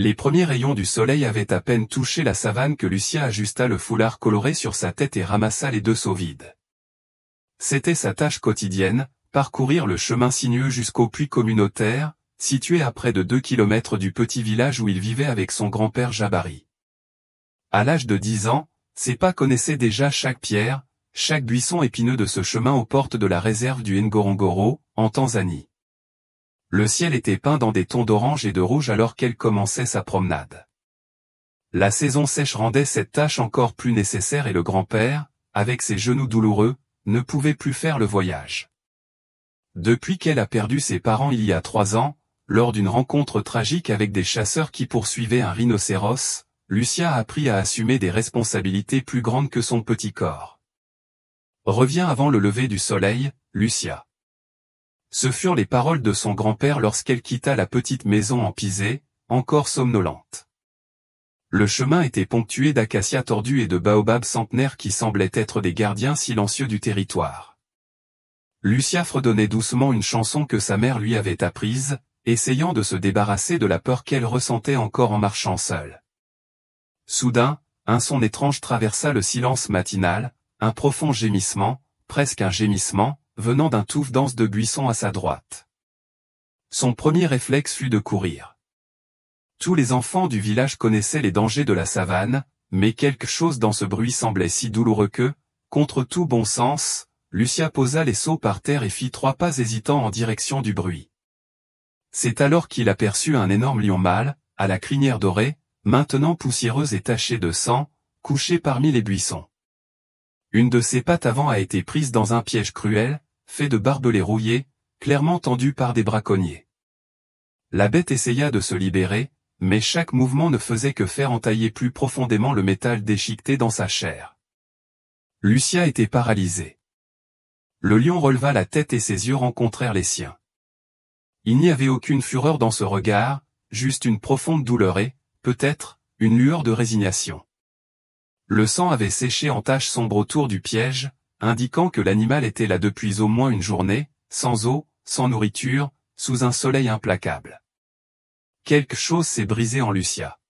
Les premiers rayons du soleil avaient à peine touché la savane que Lucia ajusta le foulard coloré sur sa tête et ramassa les deux seaux vides. C'était sa tâche quotidienne, parcourir le chemin sinueux jusqu'au puits communautaire, situé à près de 2 kilomètres du petit village où il vivait avec son grand-père Jabari. À l'âge de 10 ans, ses pas connaissaient déjà chaque pierre, chaque buisson épineux de ce chemin aux portes de la réserve du Ngorongoro, en Tanzanie. Le ciel était peint dans des tons d'orange et de rouge alors qu'elle commençait sa promenade. La saison sèche rendait cette tâche encore plus nécessaire et le grand-père, avec ses genoux douloureux, ne pouvait plus faire le voyage. Depuis qu'elle a perdu ses parents il y a 3 ans, lors d'une rencontre tragique avec des chasseurs qui poursuivaient un rhinocéros, Lucia a appris à assumer des responsabilités plus grandes que son petit corps. Reviens avant le lever du soleil, Lucia. Ce furent les paroles de son grand-père lorsqu'elle quitta la petite maison en pisé, encore somnolente. Le chemin était ponctué d'acacias tordus et de baobabs centenaires qui semblaient être des gardiens silencieux du territoire. Lucia fredonnait doucement une chanson que sa mère lui avait apprise, essayant de se débarrasser de la peur qu'elle ressentait encore en marchant seule. Soudain, un son étrange traversa le silence matinal, un profond gémissement, presque un gémissement, venant d'un touffe dense de buissons à sa droite. Son premier réflexe fut de courir. Tous les enfants du village connaissaient les dangers de la savane, mais quelque chose dans ce bruit semblait si douloureux que, contre tout bon sens, Lucia posa les seaux par terre et fit 3 pas hésitants en direction du bruit. C'est alors qu'il aperçut un énorme lion mâle, à la crinière dorée, maintenant poussiéreuse et tachée de sang, couché parmi les buissons. Une de ses pattes avant a été prise dans un piège cruel, fait de barbelés rouillés, clairement tendus par des braconniers. La bête essaya de se libérer, mais chaque mouvement ne faisait que faire entailler plus profondément le métal déchiqueté dans sa chair. Lucia était paralysée. Le lion releva la tête et ses yeux rencontrèrent les siens. Il n'y avait aucune fureur dans ce regard, juste une profonde douleur et, peut-être, une lueur de résignation. Le sang avait séché en taches sombres autour du piège, indiquant que l'animal était là depuis au moins une journée, sans eau, sans nourriture, sous un soleil implacable. Quelque chose s'est brisé en Lucia.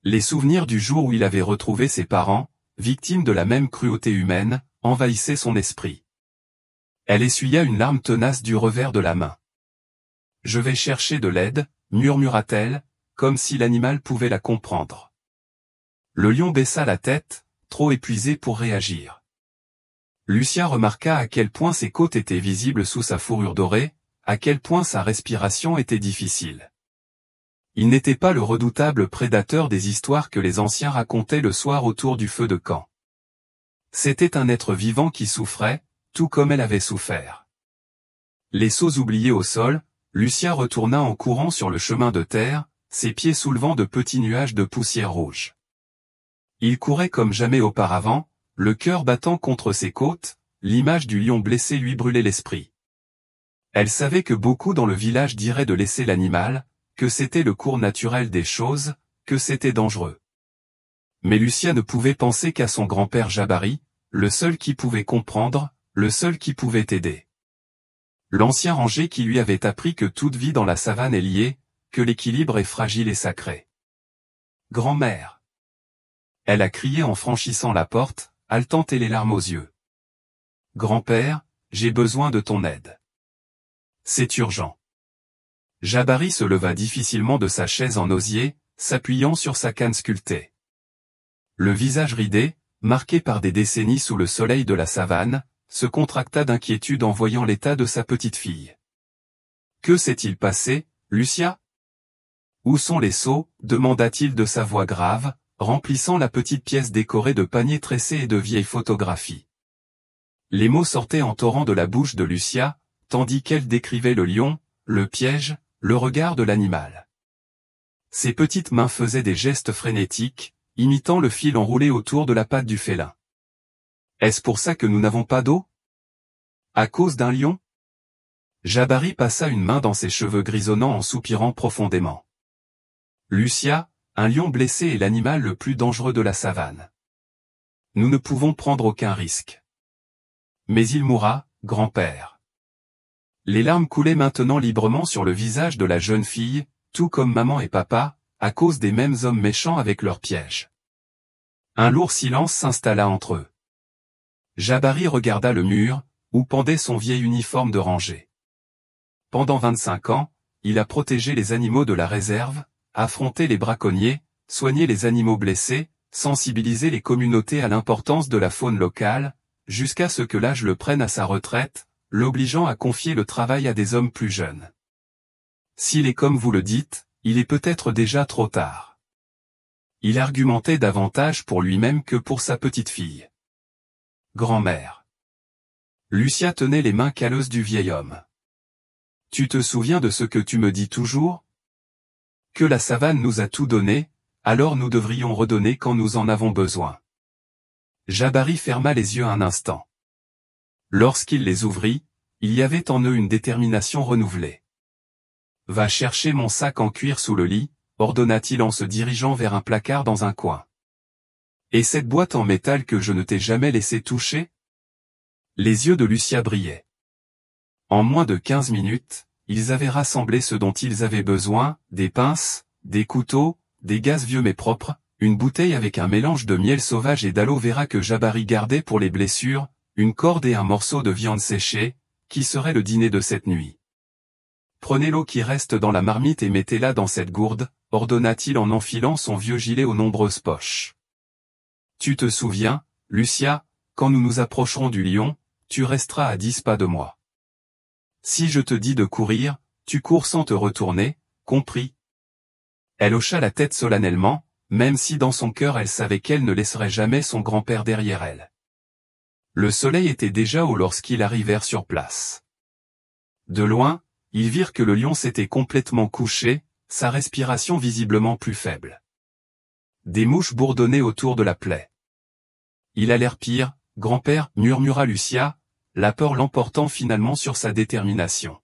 Les souvenirs du jour où il avait retrouvé ses parents, victimes de la même cruauté humaine, envahissaient son esprit. Elle essuya une larme tenace du revers de la main. « Je vais chercher de l'aide », murmura-t-elle, comme si l'animal pouvait la comprendre. Le lion baissa la tête, trop épuisé pour réagir. Lucia remarqua à quel point ses côtes étaient visibles sous sa fourrure dorée, à quel point sa respiration était difficile. Il n'était pas le redoutable prédateur des histoires que les anciens racontaient le soir autour du feu de camp. C'était un être vivant qui souffrait, tout comme elle avait souffert. Les seaux oubliés au sol, Lucia retourna en courant sur le chemin de terre, ses pieds soulevant de petits nuages de poussière rouge. Il courait comme jamais auparavant, le cœur battant contre ses côtes, l'image du lion blessé lui brûlait l'esprit. Elle savait que beaucoup dans le village diraient de laisser l'animal, que c'était le cours naturel des choses, que c'était dangereux. Mais Lucia ne pouvait penser qu'à son grand-père Jabari, le seul qui pouvait comprendre, le seul qui pouvait aider. L'ancien ranger qui lui avait appris que toute vie dans la savane est liée, que l'équilibre est fragile et sacré. « Grand-mère !» Elle a crié en franchissant la porte, haletante et les larmes aux yeux. « Grand-père, j'ai besoin de ton aide. C'est urgent. » Jabari se leva difficilement de sa chaise en osier, s'appuyant sur sa canne sculptée. Le visage ridé, marqué par des décennies sous le soleil de la savane, se contracta d'inquiétude en voyant l'état de sa petite fille. « Que s'est-il passé, Lucia ? Où sont les seaux ? Demanda-t-il de sa voix grave, remplissant la petite pièce décorée de paniers tressés et de vieilles photographies. Les mots sortaient en torrent de la bouche de Lucia, tandis qu'elle décrivait le lion, le piège, le regard de l'animal. Ses petites mains faisaient des gestes frénétiques, imitant le fil enroulé autour de la patte du félin. « Est-ce pour ça que nous n'avons pas d'eau ? À cause d'un lion ?» Jabari passa une main dans ses cheveux grisonnants en soupirant profondément. « Lucia, un lion blessé est l'animal le plus dangereux de la savane. Nous ne pouvons prendre aucun risque. Mais il mourra, grand-père. » Les larmes coulaient maintenant librement sur le visage de la jeune fille, tout comme maman et papa, à cause des mêmes hommes méchants avec leurs pièges. Un lourd silence s'installa entre eux. Jabari regarda le mur, où pendait son vieil uniforme de rangé. Pendant 25 ans, il a protégé les animaux de la réserve, affronté les braconniers, soigné les animaux blessés, sensibilisé les communautés à l'importance de la faune locale, jusqu'à ce que l'âge le prenne à sa retraite, l'obligeant à confier le travail à des hommes plus jeunes. S'il est comme vous le dites, il est peut-être déjà trop tard. Il argumentait davantage pour lui-même que pour sa petite-fille. Grand-mère. Lucia tenait les mains calleuses du vieil homme. Tu te souviens de ce que tu me dis toujours? Que la savane nous a tout donné, alors nous devrions redonner quand nous en avons besoin. Jabari ferma les yeux un instant. Lorsqu'il les ouvrit, il y avait en eux une détermination renouvelée. Va chercher mon sac en cuir sous le lit, ordonna-t-il en se dirigeant vers un placard dans un coin. Et cette boîte en métal que je ne t'ai jamais laissé toucher? Les yeux de Lucia brillaient. En moins de 15 minutes, ils avaient rassemblé ce dont ils avaient besoin, des pinces, des couteaux, des gaz vieux mais propres, une bouteille avec un mélange de miel sauvage et d'aloe vera que Jabari gardait pour les blessures, une corde et un morceau de viande séchée, qui serait le dîner de cette nuit. Prenez l'eau qui reste dans la marmite et mettez-la dans cette gourde, ordonna-t-il en enfilant son vieux gilet aux nombreuses poches. Tu te souviens, Lucia, quand nous nous approcherons du lion, tu resteras à 10 pas de moi. Si je te dis de courir, tu cours sans te retourner, compris? Elle hocha la tête solennellement, même si dans son cœur elle savait qu'elle ne laisserait jamais son grand-père derrière elle. Le soleil était déjà haut lorsqu'ils arrivèrent sur place. De loin, ils virent que le lion s'était complètement couché, sa respiration visiblement plus faible. Des mouches bourdonnaient autour de la plaie. Il a l'air pire, grand-père, murmura Lucia, la peur l'emportant finalement sur sa détermination.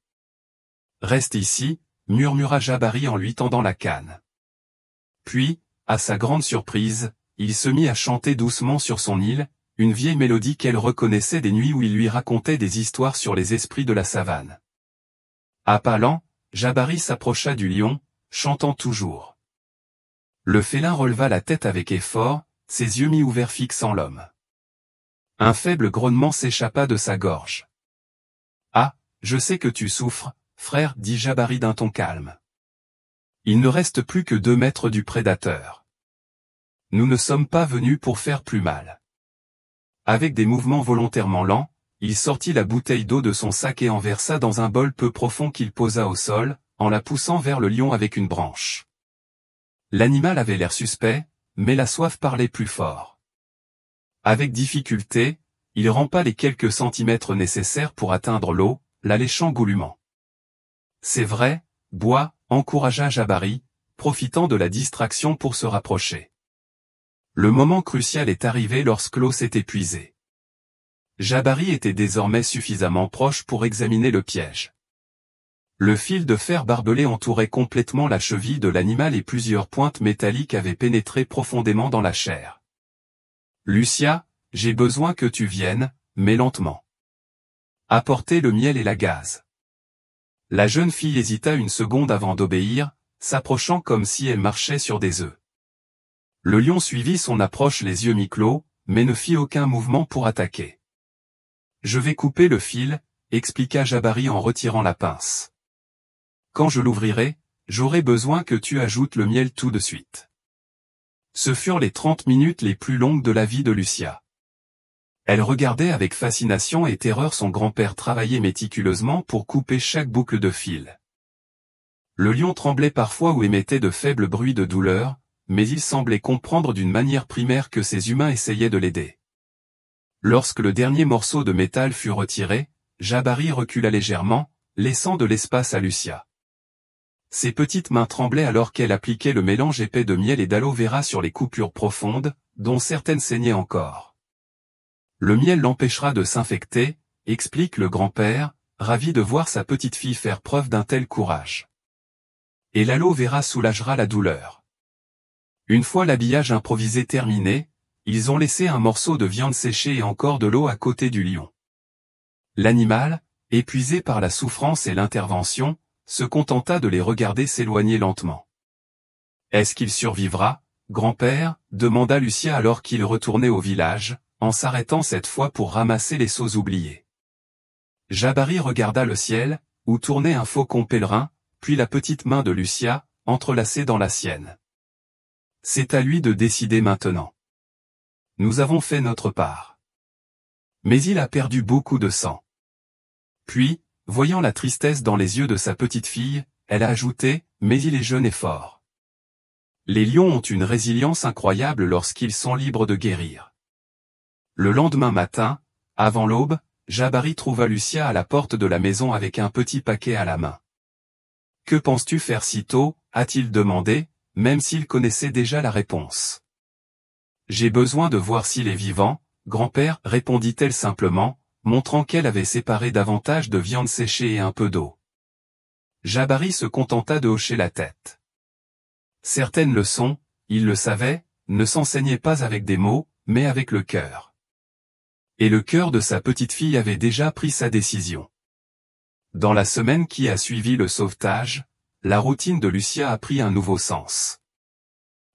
Reste ici, murmura Jabari en lui tendant la canne. Puis, à sa grande surprise, il se mit à chanter doucement sur son île, une vieille mélodie qu'elle reconnaissait des nuits où il lui racontait des histoires sur les esprits de la savane. À pas lents, Jabari s'approcha du lion, chantant toujours. Le félin releva la tête avec effort, ses yeux mi-ouverts fixant l'homme. Un faible grognement s'échappa de sa gorge. « Ah, je sais que tu souffres, frère, dit Jabari d'un ton calme. Il ne reste plus que 2 mètres du prédateur. Nous ne sommes pas venus pour faire plus mal. » Avec des mouvements volontairement lents, il sortit la bouteille d'eau de son sac et en versa dans un bol peu profond qu'il posa au sol, en la poussant vers le lion avec une branche. L'animal avait l'air suspect, mais la soif parlait plus fort. Avec difficulté, il rampa les quelques centimètres nécessaires pour atteindre l'eau, la léchant goulûment. C'est vrai, bois, encouragea Jabari, profitant de la distraction pour se rapprocher. Le moment crucial est arrivé lorsque l'eau s'est épuisée. Jabari était désormais suffisamment proche pour examiner le piège. Le fil de fer barbelé entourait complètement la cheville de l'animal et plusieurs pointes métalliques avaient pénétré profondément dans la chair. « Lucia, j'ai besoin que tu viennes, mais lentement. Apportez le miel et la gaze. » La jeune fille hésita une seconde avant d'obéir, s'approchant comme si elle marchait sur des œufs. Le lion suivit son approche les yeux mi-clos, mais ne fit aucun mouvement pour attaquer. « Je vais couper le fil, » expliqua Jabari en retirant la pince. « Quand je l'ouvrirai, j'aurai besoin que tu ajoutes le miel tout de suite. » Ce furent les 30 minutes les plus longues de la vie de Lucia. Elle regardait avec fascination et terreur son grand-père travailler méticuleusement pour couper chaque boucle de fil. Le lion tremblait parfois ou émettait de faibles bruits de douleur, mais il semblait comprendre d'une manière primaire que ces humains essayaient de l'aider. Lorsque le dernier morceau de métal fut retiré, Jabari recula légèrement, laissant de l'espace à Lucia. Ses petites mains tremblaient alors qu'elle appliquait le mélange épais de miel et d'aloe vera sur les coupures profondes, dont certaines saignaient encore. Le miel l'empêchera de s'infecter, explique le grand-père, ravi de voir sa petite-fille faire preuve d'un tel courage. Et l'aloe vera soulagera la douleur. Une fois l'habillage improvisé terminé, ils ont laissé un morceau de viande séchée et encore de l'eau à côté du lion. L'animal, épuisé par la souffrance et l'intervention, se contenta de les regarder s'éloigner lentement. Est-ce qu'il survivra, grand-père? Demanda Lucia alors qu'il retournait au village, en s'arrêtant cette fois pour ramasser les seaux oubliés. Jabari regarda le ciel, où tournait un faucon pèlerin, puis la petite main de Lucia, entrelacée dans la sienne. C'est à lui de décider maintenant. Nous avons fait notre part. Mais il a perdu beaucoup de sang. Puis, voyant la tristesse dans les yeux de sa petite fille, elle a ajouté, mais il est jeune et fort. Les lions ont une résilience incroyable lorsqu'ils sont libres de guérir. Le lendemain matin, avant l'aube, Jabari trouva Lucia à la porte de la maison avec un petit paquet à la main. « Que penses-tu faire si tôt » a-t-il demandé, même s'il connaissait déjà la réponse. « J'ai besoin de voir s'il est vivant, grand-père, répondit-elle simplement, montrant qu'elle avait séparé davantage de viande séchée et un peu d'eau. Jabari se contenta de hocher la tête. Certaines leçons, il le savait, ne s'enseignaient pas avec des mots, mais avec le cœur. Et le cœur de sa petite fille avait déjà pris sa décision. Dans la semaine qui a suivi le sauvetage, la routine de Lucia a pris un nouveau sens.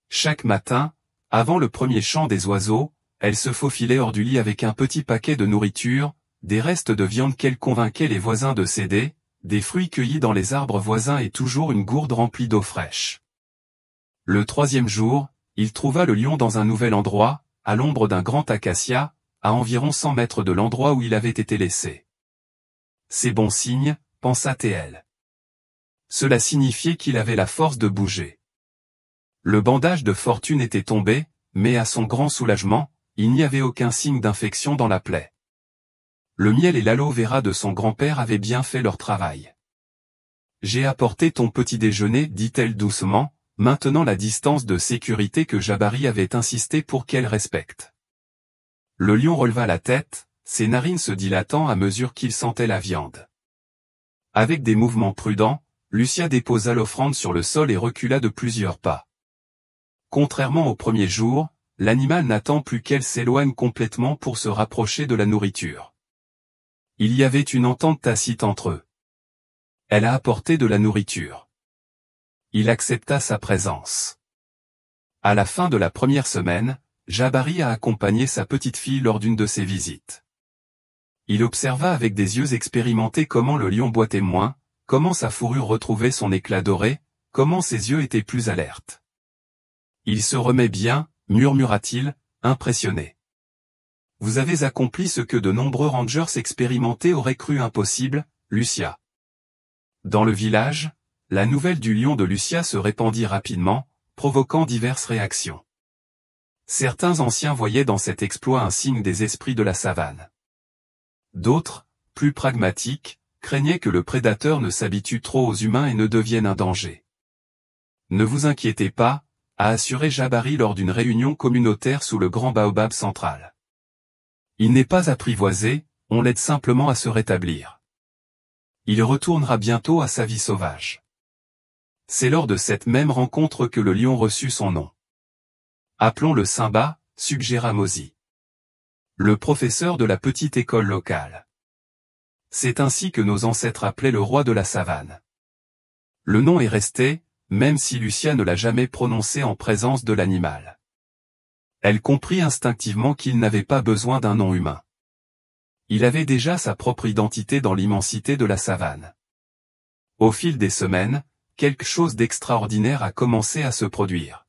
Chaque matin, avant le premier chant des oiseaux, elle se faufilait hors du lit avec un petit paquet de nourriture, des restes de viande qu'elle convainquait les voisins de céder, des fruits cueillis dans les arbres voisins et toujours une gourde remplie d'eau fraîche. Le troisième jour, il trouva le lion dans un nouvel endroit, à l'ombre d'un grand acacia, à environ 100 mètres de l'endroit où il avait été laissé. C'est bon signe, pensa Théel. Cela signifiait qu'il avait la force de bouger. Le bandage de fortune était tombé, mais à son grand soulagement, il n'y avait aucun signe d'infection dans la plaie. Le miel et l'aloe vera de son grand-père avaient bien fait leur travail. « J'ai apporté ton petit déjeuner, dit-elle doucement, maintenant la distance de sécurité que Jabari avait insisté pour qu'elle respecte. Le lion releva la tête, ses narines se dilatant à mesure qu'il sentait la viande. Avec des mouvements prudents, Lucia déposa l'offrande sur le sol et recula de plusieurs pas. Contrairement au premier jour, l'animal n'attend plus qu'elle s'éloigne complètement pour se rapprocher de la nourriture. Il y avait une entente tacite entre eux. Elle a apporté de la nourriture. Il accepta sa présence. À la fin de la première semaine, Jabari a accompagné sa petite fille lors d'une de ses visites. Il observa avec des yeux expérimentés comment le lion boitait moins, comment sa fourrure retrouvait son éclat doré, comment ses yeux étaient plus alertes. Il se remet bien, murmura-t-il, impressionné. Vous avez accompli ce que de nombreux rangers expérimentés auraient cru impossible, Lucia. Dans le village, la nouvelle du lion de Lucia se répandit rapidement, provoquant diverses réactions. Certains anciens voyaient dans cet exploit un signe des esprits de la savane. D'autres, plus pragmatiques, craignaient que le prédateur ne s'habitue trop aux humains et ne devienne un danger. Ne vous inquiétez pas, a assuré Jabari lors d'une réunion communautaire sous le grand baobab central. Il n'est pas apprivoisé, on l'aide simplement à se rétablir. Il retournera bientôt à sa vie sauvage. C'est lors de cette même rencontre que le lion reçut son nom. Appelons-le Simba, suggéra Mozi. Le professeur de la petite école locale. C'est ainsi que nos ancêtres appelaient le roi de la savane. Le nom est resté, même si Lucia ne l'a jamais prononcé en présence de l'animal. Elle comprit instinctivement qu'il n'avait pas besoin d'un nom humain. Il avait déjà sa propre identité dans l'immensité de la savane. Au fil des semaines, quelque chose d'extraordinaire a commencé à se produire.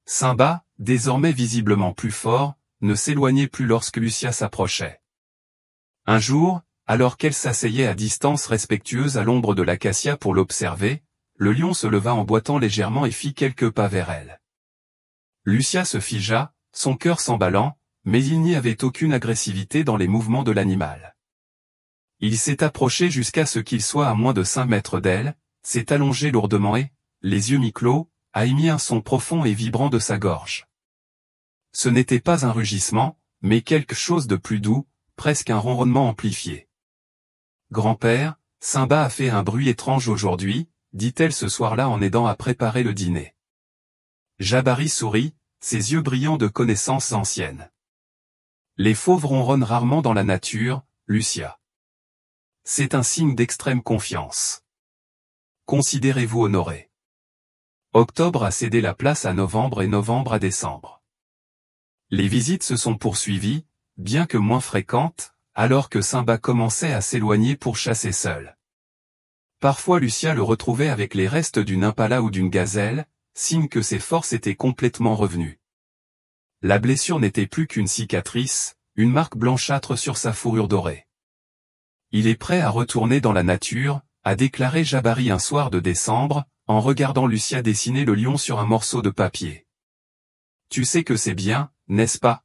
Simba, désormais visiblement plus fort, ne s'éloignait plus lorsque Lucia s'approchait. Un jour, alors qu'elle s'asseyait à distance respectueuse à l'ombre de l'acacia pour l'observer, le lion se leva en boitant légèrement et fit quelques pas vers elle. Lucia se figea, son cœur s'emballant, mais il n'y avait aucune agressivité dans les mouvements de l'animal. Il s'est approché jusqu'à ce qu'il soit à moins de 5 mètres d'elle, s'est allongé lourdement et, les yeux mi-clos, a émis un son profond et vibrant de sa gorge. Ce n'était pas un rugissement, mais quelque chose de plus doux, presque un ronronnement amplifié. « Grand-père, Simba a fait un bruit étrange aujourd'hui », dit-elle ce soir-là en aidant à préparer le dîner. Jabari sourit, ses yeux brillants de connaissances anciennes. Les fauves ronronnent rarement dans la nature, Lucia. C'est un signe d'extrême confiance. Considérez-vous honoré. Octobre a cédé la place à novembre et novembre à décembre. Les visites se sont poursuivies, bien que moins fréquentes, alors que Simba commençait à s'éloigner pour chasser seul. Parfois Lucia le retrouvait avec les restes d'une impala ou d'une gazelle, signe que ses forces étaient complètement revenues. La blessure n'était plus qu'une cicatrice, une marque blanchâtre sur sa fourrure dorée. Il est prêt à retourner dans la nature, a déclaré Jabari un soir de décembre, en regardant Lucia dessiner le lion sur un morceau de papier. Tu sais que c'est bien, n'est-ce pas?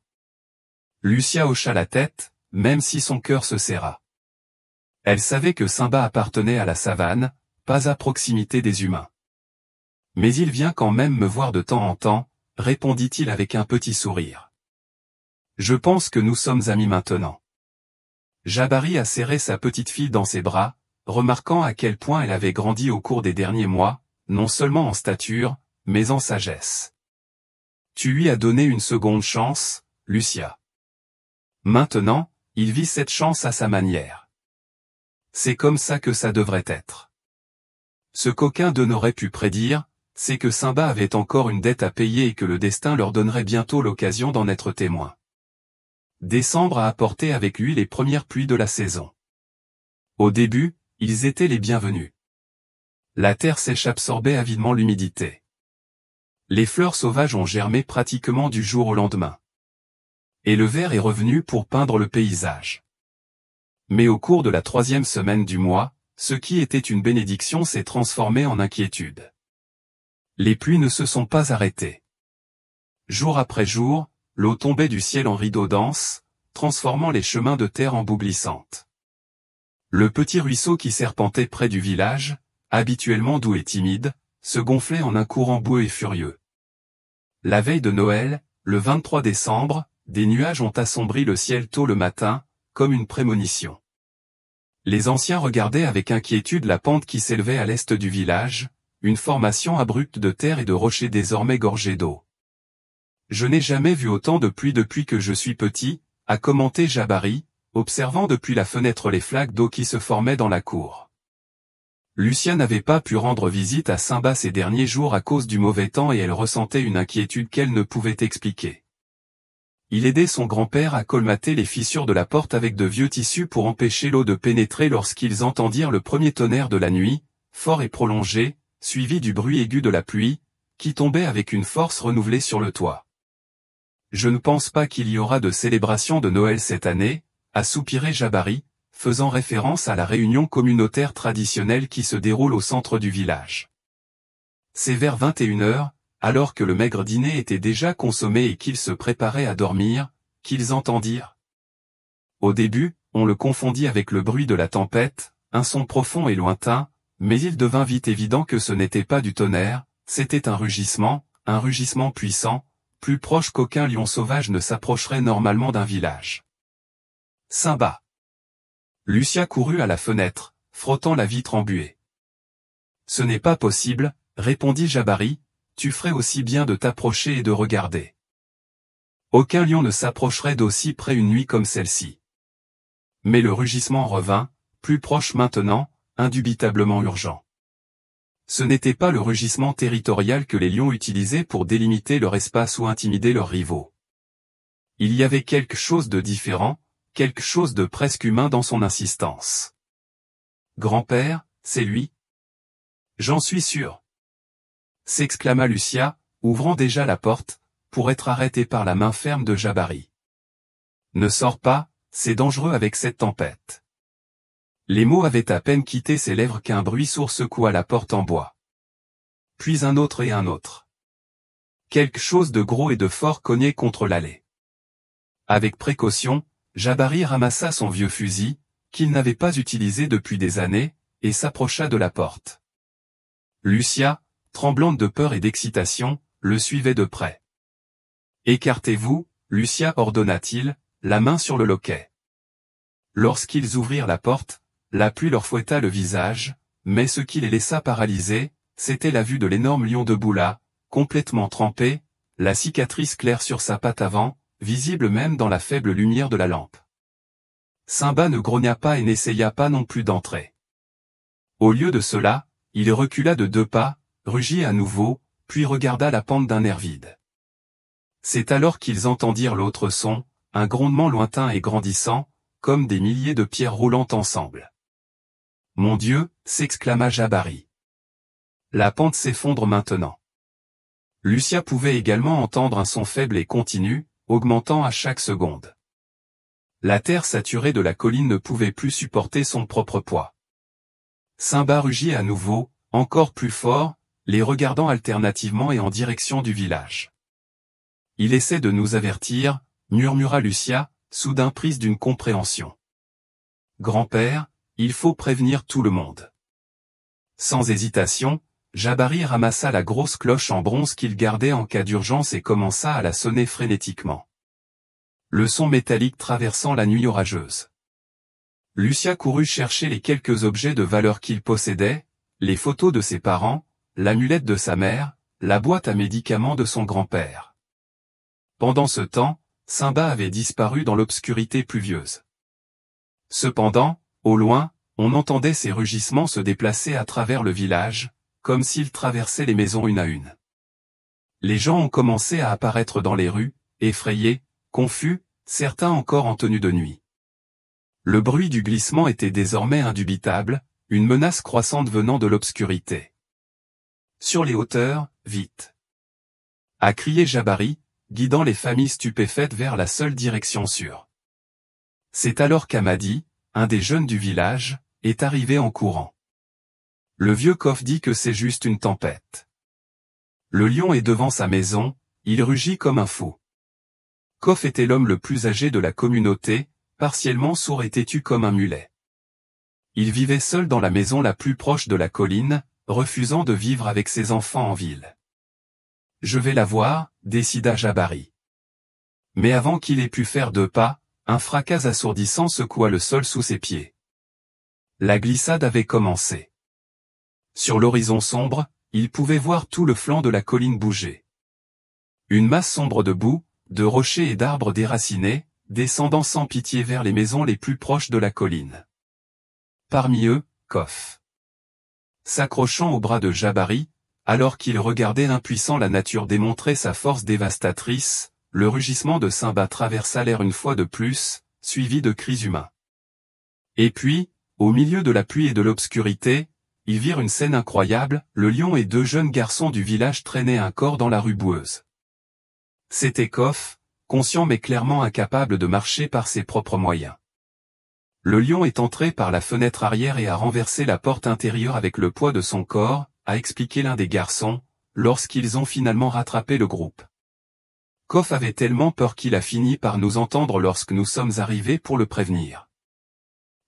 Lucia hocha la tête, même si son cœur se serra. Elle savait que Simba appartenait à la savane, pas à proximité des humains. Mais il vient quand même me voir de temps en temps, répondit-il avec un petit sourire. Je pense que nous sommes amis maintenant. Jabari a serré sa petite fille dans ses bras, remarquant à quel point elle avait grandi au cours des derniers mois, non seulement en stature, mais en sagesse. Tu lui as donné une seconde chance, Lucia. Maintenant, il vit cette chance à sa manière. C'est comme ça que ça devrait être. Ce qu'aucun d'eux n'aurait pu prédire, c'est que Simba avait encore une dette à payer et que le destin leur donnerait bientôt l'occasion d'en être témoin. Décembre a apporté avec lui les premières pluies de la saison. Au début, ils étaient les bienvenus. La terre sèche absorbait avidement l'humidité. Les fleurs sauvages ont germé pratiquement du jour au lendemain. Et le vert est revenu pour peindre le paysage. Mais au cours de la 3e semaine du mois, ce qui était une bénédiction s'est transformé en inquiétude. Les pluies ne se sont pas arrêtées. Jour après jour, l'eau tombait du ciel en rideaux denses, transformant les chemins de terre en boue glissante. Le petit ruisseau qui serpentait près du village, habituellement doux et timide, se gonflait en un courant boueux et furieux. La veille de Noël, le 23 décembre, des nuages ont assombri le ciel tôt le matin, comme une prémonition. Les anciens regardaient avec inquiétude la pente qui s'élevait à l'est du village, une formation abrupte de terre et de rochers désormais gorgés d'eau. Je n'ai jamais vu autant de pluie depuis que je suis petit, a commenté Jabari, observant depuis la fenêtre les flaques d'eau qui se formaient dans la cour. Lucia n'avait pas pu rendre visite à Simba ces derniers jours à cause du mauvais temps et elle ressentait une inquiétude qu'elle ne pouvait expliquer. Il aidait son grand-père à colmater les fissures de la porte avec de vieux tissus pour empêcher l'eau de pénétrer lorsqu'ils entendirent le premier tonnerre de la nuit, fort et prolongé, suivi du bruit aigu de la pluie, qui tombait avec une force renouvelée sur le toit. Je ne pense pas qu'il y aura de célébration de Noël cette année, a soupiré Jabari, faisant référence à la réunion communautaire traditionnelle qui se déroule au centre du village. C'est vers 21h, alors que le maigre dîner était déjà consommé et qu'ils se préparaient à dormir, qu'ils entendirent. Au début, on le confondit avec le bruit de la tempête, un son profond et lointain, mais il devint vite évident que ce n'était pas du tonnerre, c'était un rugissement puissant, plus proche qu'aucun lion sauvage ne s'approcherait normalement d'un village. Simba. Lucia courut à la fenêtre, frottant la vitre embuée. Ce n'est pas possible, répondit Jabari, tu ferais aussi bien de t'approcher et de regarder. Aucun lion ne s'approcherait d'aussi près une nuit comme celle-ci. Mais le rugissement revint, plus proche maintenant, indubitablement urgent. Ce n'était pas le rugissement territorial que les lions utilisaient pour délimiter leur espace ou intimider leurs rivaux. Il y avait quelque chose de différent, quelque chose de presque humain dans son insistance. Grand-père, c'est lui? J'en suis sûr. S'exclama Lucia, ouvrant déjà la porte, pour être arrêtée par la main ferme de Jabari. Ne sors pas, c'est dangereux avec cette tempête. Les mots avaient à peine quitté ses lèvres qu'un bruit sourd secoua la porte en bois. Puis un autre et un autre. Quelque chose de gros et de fort cognait contre l'allée. Avec précaution, Jabari ramassa son vieux fusil, qu'il n'avait pas utilisé depuis des années, et s'approcha de la porte. Lucia, tremblante de peur et d'excitation, le suivait de près. Écartez-vous, Lucia ordonna-t-il, la main sur le loquet. Lorsqu'ils ouvrirent la porte, la pluie leur fouetta le visage, mais ce qui les laissa paralysés, c'était la vue de l'énorme lion debout là, complètement trempé, la cicatrice claire sur sa patte avant, visible même dans la faible lumière de la lampe. Simba ne grogna pas et n'essaya pas non plus d'entrer. Au lieu de cela, il recula de 2 pas, rugit à nouveau, puis regarda la pente d'un air vide. C'est alors qu'ils entendirent l'autre son, un grondement lointain et grandissant, comme des milliers de pierres roulant ensemble. « Mon Dieu !» s'exclama Jabari. La pente s'effondre maintenant. Lucia pouvait également entendre un son faible et continu, augmentant à chaque seconde. La terre saturée de la colline ne pouvait plus supporter son propre poids. Simba rugit à nouveau, encore plus fort, les regardant alternativement et en direction du village. « Il essaie de nous avertir », murmura Lucia, soudain prise d'une compréhension. « Grand-père, il faut prévenir tout le monde. » Sans hésitation, Jabari ramassa la grosse cloche en bronze qu'il gardait en cas d'urgence et commença à la sonner frénétiquement. Le son métallique traversant la nuit orageuse. Lucia courut chercher les quelques objets de valeur qu'il possédait, les photos de ses parents, l'amulette de sa mère, la boîte à médicaments de son grand-père. Pendant ce temps, Simba avait disparu dans l'obscurité pluvieuse. Cependant, au loin, on entendait ses rugissements se déplacer à travers le village, comme s'ils traversaient les maisons une à une. Les gens ont commencé à apparaître dans les rues, effrayés, confus, certains encore en tenue de nuit. Le bruit du glissement était désormais indubitable, une menace croissante venant de l'obscurité. « Sur les hauteurs, vite !» a crié Jabari, guidant les familles stupéfaites vers la seule direction sûre. C'est alors qu'Amadi, un des jeunes du village, est arrivé en courant. Le vieux Kof dit que c'est juste une tempête. Le lion est devant sa maison, il rugit comme un fou. Kof était l'homme le plus âgé de la communauté, partiellement sourd et têtu comme un mulet. Il vivait seul dans la maison la plus proche de la colline, refusant de vivre avec ses enfants en ville. « Je vais la voir », décida Jabari. Mais avant qu'il ait pu faire 2 pas, un fracas assourdissant secoua le sol sous ses pieds. La glissade avait commencé. Sur l'horizon sombre, il pouvait voir tout le flanc de la colline bouger. Une masse sombre de boue, de rochers et d'arbres déracinés, descendant sans pitié vers les maisons les plus proches de la colline. Parmi eux, Kof. S'accrochant au bras de Jabari, alors qu'il regardait impuissant la nature démontrer sa force dévastatrice, le rugissement de Simba traversa l'air une fois de plus, suivi de cris humains. Et puis, au milieu de la pluie et de l'obscurité, ils virent une scène incroyable, le lion et 2 jeunes garçons du village traînaient un corps dans la rue boueuse. C'était Kof, conscient mais clairement incapable de marcher par ses propres moyens. Le lion est entré par la fenêtre arrière et a renversé la porte intérieure avec le poids de son corps, a expliqué l'un des garçons, lorsqu'ils ont finalement rattrapé le groupe. Kof avait tellement peur qu'il a fini par nous entendre lorsque nous sommes arrivés pour le prévenir.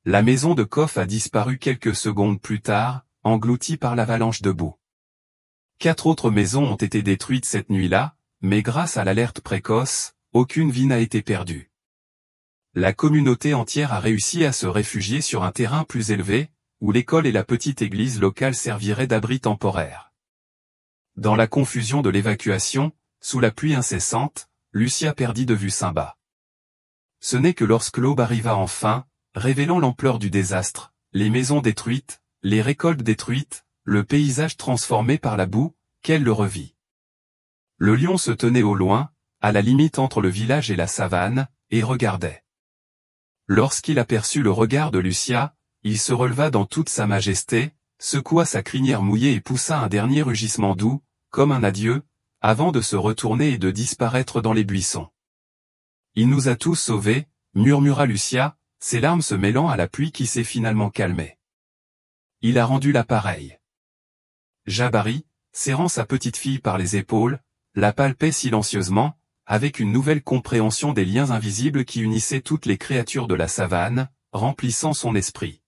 La maison de Kof a disparu quelques secondes plus tard, engloutie par l'avalanche de boue. 4 autres maisons ont été détruites cette nuit-là, mais grâce à l'alerte précoce, aucune vie n'a été perdue. La communauté entière a réussi à se réfugier sur un terrain plus élevé, où l'école et la petite église locale serviraient d'abri temporaire. Dans la confusion de l'évacuation, sous la pluie incessante, Lucia perdit de vue Simba. Ce n'est que lorsque l'aube arriva enfin, révélant l'ampleur du désastre, les maisons détruites, les récoltes détruites, le paysage transformé par la boue, qu'elle le revit. Le lion se tenait au loin, à la limite entre le village et la savane, et regardait. Lorsqu'il aperçut le regard de Lucia, il se releva dans toute sa majesté, secoua sa crinière mouillée et poussa un dernier rugissement doux, comme un adieu, avant de se retourner et de disparaître dans les buissons. « Il nous a tous sauvés », murmura Lucia, ses larmes se mêlant à la pluie qui s'est finalement calmée. « Il a rendu l'appareil. » Jabari, serrant sa petite fille par les épaules, la palpait silencieusement, avec une nouvelle compréhension des liens invisibles qui unissaient toutes les créatures de la savane, remplissant son esprit.